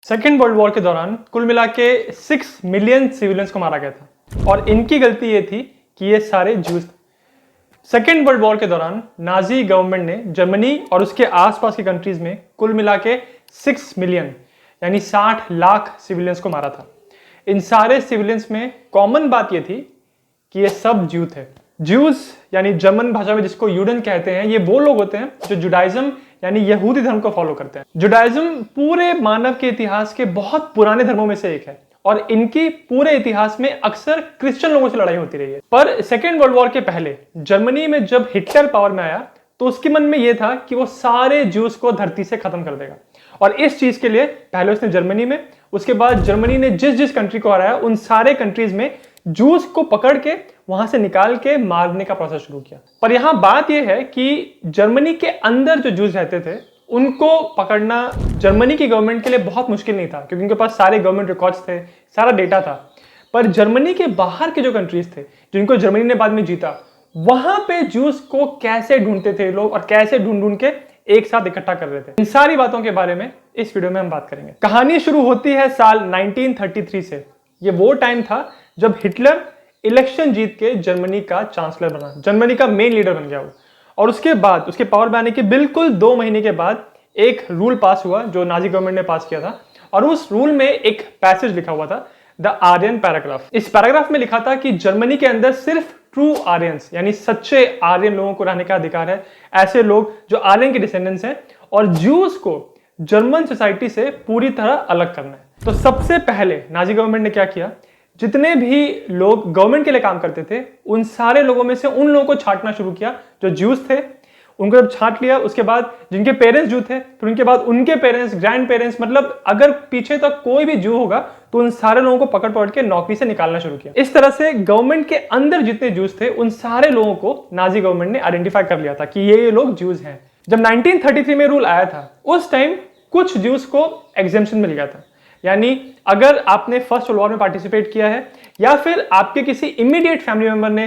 Second world war के दौरान कुल मिला के 6 मिलियन सिविलियंस को मारा गया था और इनकी गलती ये थी कि ये सारे जूस थे। सेकेंड वर्ल्ड वॉर के दौरान नाजी गवर्नमेंट ने जर्मनी और उसके आसपास की कंट्रीज में कुल मिला के 6 मिलियन यानी 60 लाख सिविलियंस को मारा था। इन सारे सिविलियंस में कॉमन बात ये थी कि ये सब ज्यू थे। ज्यूज यानी जर्मन भाषा में जिसको यूडन कहते हैं, ये वो लोग होते हैं जो जुडाइज्म यानी यहूदी धर्म को फॉलो करते हैं। जुडाइज्म पूरे मानव के इतिहास के बहुत पुराने धर्मों में से एक है और इनकी पूरे इतिहास में अक्सर क्रिश्चियन लोगों से लड़ाई होती रही है। पर सेकेंड वर्ल्ड वॉर के पहले जर्मनी में जब हिटलर पावर में आया तो उसके मन में यह था कि वो सारे ज्यूज को धरती से खत्म कर देगा और इस चीज के लिए पहले उसने जर्मनी में, उसके बाद जर्मनी ने जिस जिस कंट्री को हराया उन सारे कंट्रीज में जूस को पकड़ के वहां से निकाल के मारने का प्रोसेस शुरू किया। पर यहां बात यह है कि जर्मनी के अंदर जो जूस रहते थे उनको पकड़ना जर्मनी की गवर्नमेंट के लिए बहुत मुश्किल नहीं था क्योंकि उनके पास सारे गवर्नमेंट रिकॉर्ड्स थे, सारा डेटा था। पर जर्मनी के बाहर के जो कंट्रीज थे जिनको जर्मनी ने बाद में जीता, वहां पे जूस को कैसे ढूंढते थे लोग और कैसे ढूंढ ढूंढ के एक साथ इकट्ठा कर रहे थे। इन सारी बातों के बारे में इस वीडियो में हम बात करेंगे। कहानी शुरू होती है साल 1933 से। ये वो टाइम था जब हिटलर इलेक्शन जीत के जर्मनी का चांसलर बना, जर्मनी का मेन लीडर बन गया वो। और उसके बाद उसके पावर में आने के बिल्कुल 2 महीने के बाद एक रूल पास हुआ जो नाजी गवर्नमेंट ने पास किया था और उस रूल में एक पैसेज लिखा हुआ था, द आर्यन पैराग्राफ। इस पैराग्राफ में लिखा था कि जर्मनी के अंदर सिर्फ ट्रू आर्यंस यानी सच्चे आर्यन लोगों को रहने का अधिकार है, ऐसे लोग जो आर्यन के डिसेंडेंट्स हैं, और ज्यूज को जर्मन सोसाइटी से पूरी तरह अलग करना है। तो सबसे पहले नाजी गवर्नमेंट ने क्या किया, जितने भी लोग गवर्नमेंट के लिए काम करते थे उन सारे लोगों में से उन लोगों को छांटना शुरू किया जो ज्यूज थे। उनको जब छांट लिया उसके बाद जिनके पेरेंट्स जू थे, फिर उनके बाद उनके पेरेंट्स, ग्रैंड पेरेंट्स, मतलब अगर पीछे तक कोई भी जू होगा तो उन सारे लोगों को पकड़ पकड़ के नौकरी से निकालना शुरू किया। इस तरह से गवर्नमेंट के अंदर जितने जूस थे उन सारे लोगों को नाजी गवर्नमेंट ने आइडेंटिफाई कर लिया था कि ये लोग जूस हैं। जब 1933 में रूल आया था उस टाइम कुछ जूस को एग्जेम्पशन मिल गया था, यानी अगर आपने फर्स्ट वर्ल्ड वॉर में पार्टिसिपेट किया है या फिर आपके किसी इमीडिएट फैमिली मेंबर ने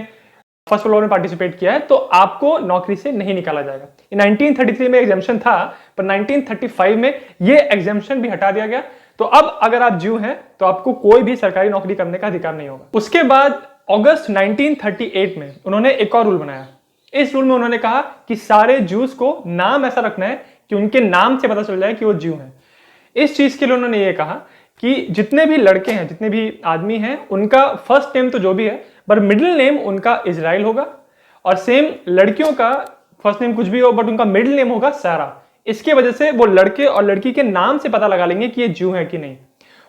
फर्स्ट वर्ल्ड वॉर में पार्टिसिपेट किया है तो आपको नौकरी से नहीं निकाला जाएगा। 1933 में एग्जेम्पशन था पर 1935 में ये एग्जेम्पशन भी हटा दिया गया। तो अब अगर आप ज्यू हैं तो आपको कोई भी सरकारी नौकरी करने का अधिकार नहीं होगा। उसके बाद अगस्त 1938 में उन्होंने एक और रूल बनाया। इस रूल में उन्होंने कहा कि सारे ज्यूज को नाम ऐसा रखना है कि उनके नाम से पता चल जाए कि वो ज्यू हैं। इस चीज के लिए उन्होंने ये कहा कि जितने भी लड़के हैं, जितने भी आदमी हैं, उनका फर्स्ट नेम तो जो भी है पर मिडिल नेम उनका इजराइल होगा, और सेम लड़कियों का फर्स्ट नेम कुछ भी हो बट उनका मिडिल नेम होगा सारा। इसके वजह से वो लड़के और लड़की के नाम से पता लगा लेंगे कि ये ज्यू है कि नहीं।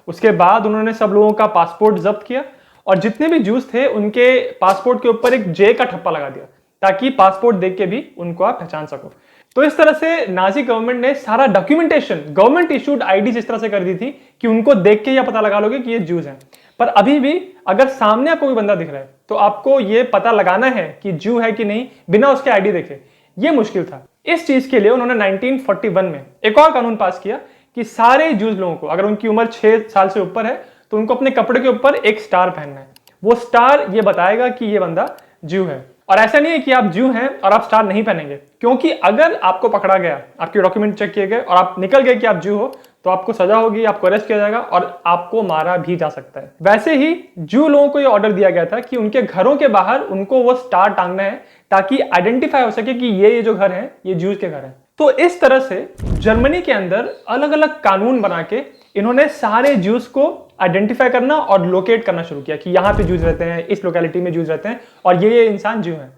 उसके बाद उन्होंने सब लोगों का पासपोर्ट जब्त किया और जितने भी ज्यूज थे उनके पासपोर्ट के ऊपर एक जे का ठप्पा लगा दिया ताकि पासपोर्ट देख के भी उनको आप पहचान सको। तो इस तरह से नाजी गवर्नमेंट ने सारा डॉक्यूमेंटेशन, गवर्नमेंट इशूड आईडीज इस तरह से कर दी थी कि उनको देख के या पता लगा लोगे कि ये ज्यूज हैं। पर अभी भी अगर सामने आपको कोई बंदा दिख रहा है तो आपको ये पता लगाना है कि ज्यू है कि नहीं बिना उसके आईडी देखे, ये मुश्किल था। इस चीज के लिए उन्होंने 1941 में एक और कानून पास किया कि सारे ज्यूज लोगों को, अगर उनकी उम्र 6 साल से ऊपर है तो उनको अपने कपड़े के ऊपर एक स्टार पहनना है। वो स्टार ये बताएगा कि ये बंदा ज्यू है। और ऐसा नहीं है कि आप ज्यू हैं और आप स्टार नहीं पहनेंगे, क्योंकि अगर आपको पकड़ा गया, आपके डॉक्यूमेंट चेक किए गए और आप निकल गए कि आप ज्यू हो तो आपको सजा होगी, आपको अरेस्ट किया जाएगा और आपको मारा भी जा सकता है। वैसे ही ज्यू लोगों को यह ऑर्डर दिया गया था कि उनके घरों के बाहर उनको वो स्टार टांगना है ताकि आइडेंटिफाई हो सके कि ये जो घर है ये ज्यूज के घर है। तो इस तरह से जर्मनी के अंदर अलग अलग कानून बना के इन्होंने सारे ज्यूज को आइडेंटिफाई करना और लोकेट करना शुरू किया कि यहाँ पे ज्यूज रहते हैं, इस लोकेलिटी में ज्यूज रहते हैं और ये इंसान ज्यू हैं।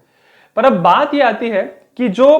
पर अब बात ये आती है कि जो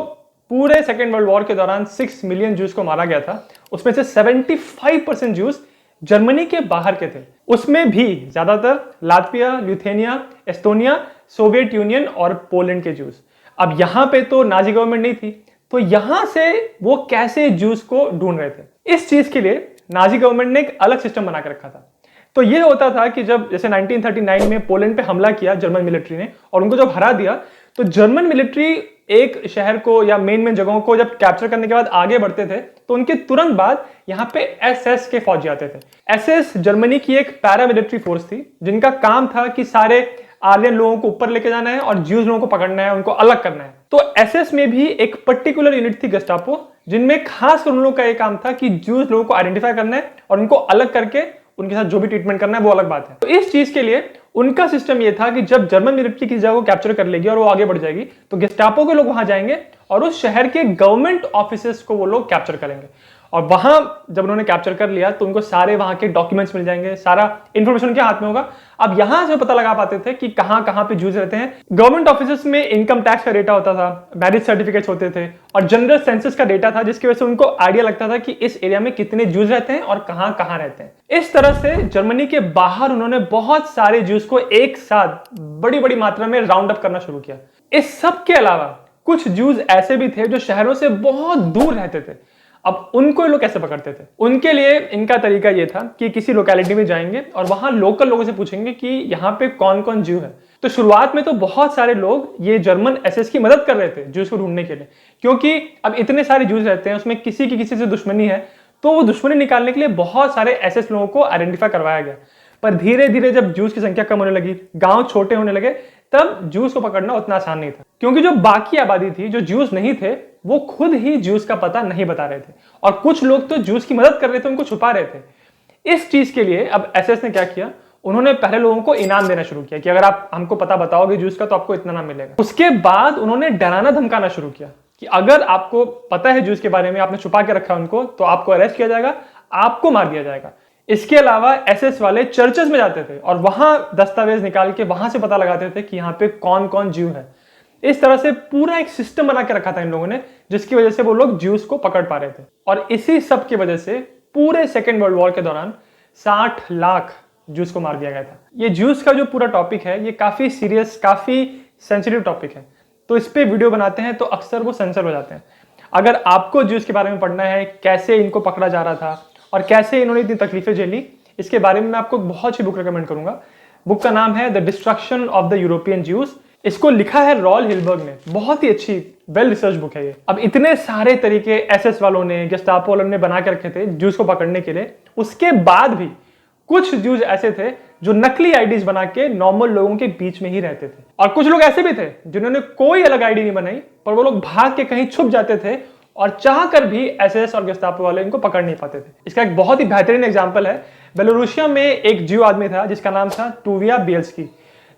पूरे सेकेंड वर्ल्ड वॉर के दौरान 6 मिलियन ज्यूज को मारा गया था उसमें से 75% ज्यूज जर्मनी के बाहर के थे। उसमें भी ज्यादातर Latvia, Lithuania, Estonia, Soviet union और पोलैंड के ज्यूज। अब यहां पे तो नाजी गवर्नमेंट नहीं थी तो यहां से वो कैसे ज्यूज को ढूंढ रहे थे। इस चीज के लिए नाजी गवर्नमेंट ने एक अलग सिस्टम बना के रखा था। तो ये होता था कि जब जैसे 1939 में पोलैंड पे हमला किया जर्मन मिलिट्री ने और उनको जब हरा दिया तो जर्मन मिलिट्री एक शहर को या मेन जगहों को जब कैप्चर करने के बाद आगे बढ़ते थे तो उनके तुरंत बाद यहाँ पे एसएस के फौजी आते थे। एसएस जर्मनी की एक पैरामिलिट्री फोर्स थी जिनका काम था कि सारे आर्यन लोगों को ऊपर लेके जाना है और ज्यूज लोगों को पकड़ना है, उनको अलग करना है। तो एसएस में भी एक पर्टिकुलर यूनिट थी गेस्टापो जिनमें खास उन लोगों का एक काम था कि ज्यूज लोगों को आइडेंटिफाई करना है और उनको अलग करके उनके साथ जो भी ट्रीटमेंट करना है वो अलग बात है। तो इस चीज के लिए उनका सिस्टम ये था कि जब जर्मन मिलिट्री किसी जगह को कैप्चर कर लेगी और वो आगे बढ़ जाएगी तो गेस्टापो के लोग वहां जाएंगे और उस शहर के गवर्नमेंट ऑफिसेस को वो लोग कैप्चर करेंगे। और वहां जब उन्होंने कैप्चर कर लिया तो उनको सारे वहां के डॉक्यूमेंट्स मिल जाएंगे, सारा इंफॉर्मेशन उनके हाथ में होगा। अब यहां से पता लगा पाते थे कि कहां कहां पे जूस रहते हैं। गवर्नमेंट ऑफिसेस में इनकम टैक्स का डेटा होता था, मैरिज सर्टिफिकेट्स होते थे और जनरल सेंसस का डेटा था, जिसकी वजह से उनको आइडिया लगता था कि इस एरिया में कितने जूस रहते हैं और कहां कहां रहते हैं। इस तरह से जर्मनी के बाहर उन्होंने बहुत सारे जूस को एक साथ बड़ी बड़ी मात्रा में राउंड अप करना शुरू किया। इस सब के अलावा कुछ जूस ऐसे भी थे जो शहरों से बहुत दूर रहते थे। अब उनको ये लोग कैसे पकड़ते थे? उनके लिए इनका तरीका ये था कि किसी लोकेलिटी में जाएंगे और वहां लोकल लोगों से पूछेंगे कि यहाँ पे कौन कौन ज्यू है। तो शुरुआत में तो बहुत सारे लोग ये जर्मन एसएस की मदद कर रहे थे ज्यूस को ढूंढने के लिए, क्योंकि अब इतने सारे ज्यूस रहते हैं, उसमें किसी की किसी से दुश्मनी है, तो वो दुश्मनी निकालने के लिए बहुत सारे एसएस लोगों को आइडेंटिफाई करवाया गया। पर धीरे धीरे जब ज्यूस की संख्या कम होने लगी, गांव छोटे होने लगे, तब ज्यूस को पकड़ना उतना आसान नहीं था, क्योंकि जो बाकी आबादी थी, जो ज्यूस नहीं थे, वो खुद ही ज्यूस का पता नहीं बता रहे थे और कुछ लोग तो ज्यूस की मदद कर रहे थे, उनको छुपा रहे थे। इस चीज के लिए अब एसएस ने क्या किया, उन्होंने पहले लोगों को इनाम देना शुरू किया कि अगर आप हमको पता बताओगे ज्यूस का तो आपको इतना नाम मिलेगा। उसके बाद उन्होंने डराना धमकाना शुरू किया कि अगर आपको पता है ज्यूस के बारे में, आपने छुपा के रखा उनको, तो आपको अरेस्ट किया जाएगा, आपको मार दिया जाएगा। इसके अलावा एसएस वाले चर्चेस में जाते थे और वहां दस्तावेज निकाल के वहां से पता लगाते थे कि यहाँ पे कौन कौन ज्यू है। इस तरह से पूरा एक सिस्टम बना के रखा था इन लोगों ने, जिसकी वजह से वो लोग ज्यूस को पकड़ पा रहे थे। और इसी सब की वजह से पूरे सेकेंड वर्ल्ड वॉर के दौरान 60 लाख ज्यूस को मार दिया गया था। ये ज्यूस का जो पूरा टॉपिक है, ये काफी सीरियस, काफी सेंसिटिव टॉपिक है, तो इस पे वीडियो बनाते हैं तो अक्सर वो सेंसर हो जाते हैं। अगर आपको ज्यूस के बारे में पढ़ना है, कैसे इनको पकड़ा जा रहा था और कैसे इन्होंने इतनी तकलीफें झेली, इसके बारे में मैं आपको बहुत अच्छी बुक रिकमेंड करूंगा। बुक का नाम है the destruction of the European juice. इसको लिखा है रॉल हिलबर्ग ने। बहुत ही अच्छी वेल रिसर्च बुक है ये। अब इतने सारे तरीके एसएस वालों ने, गेस्टापो वालों ने बना के रखे थे ज्यूस को पकड़ने के लिए, उसके बाद भी कुछ ज्यूस ऐसे थे जो नकली आईडीज बना के नॉर्मल लोगों के बीच में ही रहते थे। और कुछ लोग ऐसे भी थे जिन्होंने कोई अलग आईडी नहीं बनाई, पर वो लोग भाग के कहीं छुप जाते थे और चाहकर भी एसएस और गेस्टापो वाले इनको पकड़ नहीं पाते थे। इसका एक बहुत ही बेहतरीन एग्जांपल है, बेलारूसिया में एक ज्यू आदमी था जिसका नाम था टूविया बिएल्स्की।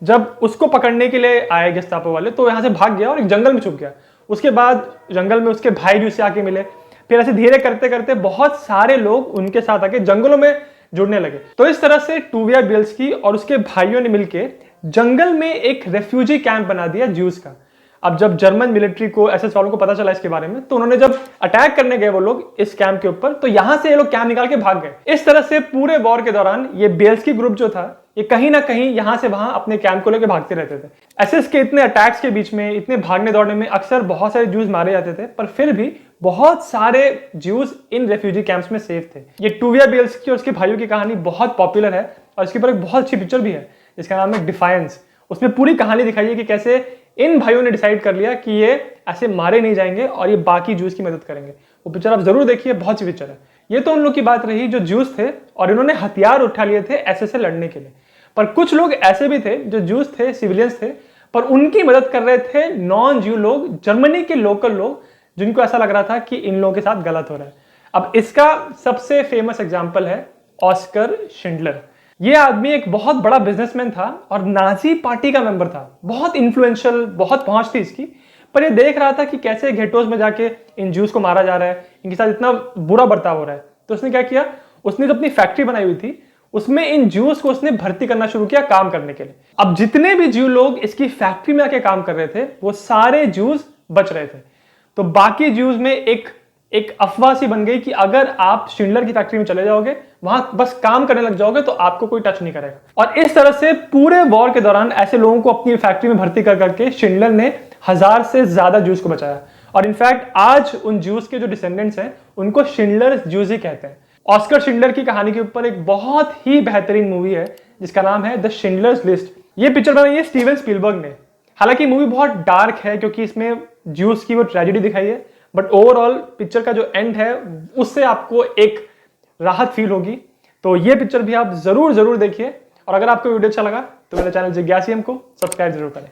जब उसको पकड़ने के लिए आए गेस्टापो वाले तो यहाँ से भाग गया और एक जंगल में छुप गया। उसके बाद जंगल में उसके भाई भी उससे आके मिले। फिर ऐसे धीरे करते करते बहुत सारे लोग उनके साथ आके जंगलों में जुड़ने लगे। तो इस तरह से टूविया बिएल्स्की और उसके भाइयों ने मिलकर जंगल में एक रेफ्यूजी कैंप बना दिया ज्यूस का। अब जब जर्मन मिलिट्री को, एसएस वालों को पता चला इसके बारे में, तो उन्होंने जब अटैक करने गए वो लोग इस कैंप के ऊपर, तो यहां से ये लोग कैंप निकाल के भाग गए। इस तरह से पूरे वॉर के दौरान ये बिएल्स्की ग्रुप जो था, ये कहीं ना कहीं यहां से वहां अपने कैंप को लेकर भागते रहते थे। एसएस के इतने अटैक्स के बीच में, इतने भागने दौड़ने में अक्सर बहुत सारे ज्यूज मारे जाते थे, पर फिर भी बहुत सारे ज्यूज इन रेफ्यूजी कैंप्स में सेफ थे। ये टूविया बिएल्स्की और उसके भाइयों की कहानी बहुत पॉपुलर है और इसके ऊपर एक बहुत अच्छी पिक्चर भी है जिसका नाम है डिफायंस। उसमें पूरी कहानी दिखाई है कि कैसे इन भाइयों ने डिसाइड कर लिया कि ये ऐसे मारे नहीं जाएंगे और ये बाकी ज्यूस की मदद करेंगे। वो पिक्चर आप जरूर देखिए, बहुत अच्छी पिक्चर है। ये तो उन लोग की बात रही जो ज्यूस थे और इन्होंने हथियार उठा लिए थे एसएस से लड़ने के लिए। पर कुछ लोग ऐसे भी थे जो ज्यूस थे, सिविलियंस थे, पर उनकी मदद कर रहे थे नॉन ज्यू लोग, जर्मनी के लोकल लोग, जिनको ऐसा लग रहा था कि इन लोगों के साथ गलत हो रहा है। अब इसका सबसे फेमस एग्जाम्पल है ऑस्कर शिंडलर। ये आदमी एक बहुत बड़ा बिजनेसमैन था और नाजी पार्टी का मेंबर था। बहुत इन्फ्लुएंशियल, बहुत पहुंच थी इसकी। पर ये देख रहा था कि कैसे घेटोज में जाके इन ज्यूस को मारा जा रहा है, इनके साथ इतना बुरा बर्ताव हो रहा है। तो उसने क्या किया, उसने जो अपनी फैक्ट्री बनाई हुई थी उसमें इन ज्यूस को उसने भर्ती करना शुरू किया काम करने के लिए। अब जितने भी ज्यू लोग इसकी फैक्ट्री में आके काम कर रहे थे, वो सारे ज्यूस बच रहे थे। तो बाकी ज्यूस में एक अफवाह सी बन गई कि अगर आप शिंडलर की फैक्ट्री में चले जाओगे, वहां बस काम करने लग जाओगे, तो आपको कोई टच नहीं करेगा। और इस तरह से पूरे वॉर के दौरान ऐसे लोगों को अपनी फैक्ट्री में भर्ती कर करके शिंडलर ने 1000 से ज्यादा ज्यूस को बचाया। और इनफैक्ट आज उन ज्यूस के जो डिसेंडेंट्स हैं उनको शिंडलर ज्यूस ही कहते हैं। ऑस्कर शिंडलर की कहानी के ऊपर एक बहुत ही बेहतरीन मूवी है जिसका नाम है द शिंडलर्स लिस्ट। ये पिक्चर बनाई है स्टीवन स्पीलबर्ग ने। हालांकि मूवी बहुत डार्क है क्योंकि इसमें ज्यूस की वो ट्रेजेडी दिखाई है, बट ओवरऑल पिक्चर का जो एंड है उससे आपको एक राहत फील होगी। तो ये पिक्चर भी आप जरूर देखिए। और अगर आपको वीडियो अच्छा लगा तो मेरे चैनल जिज्ञासियम को सब्सक्राइब जरूर करें।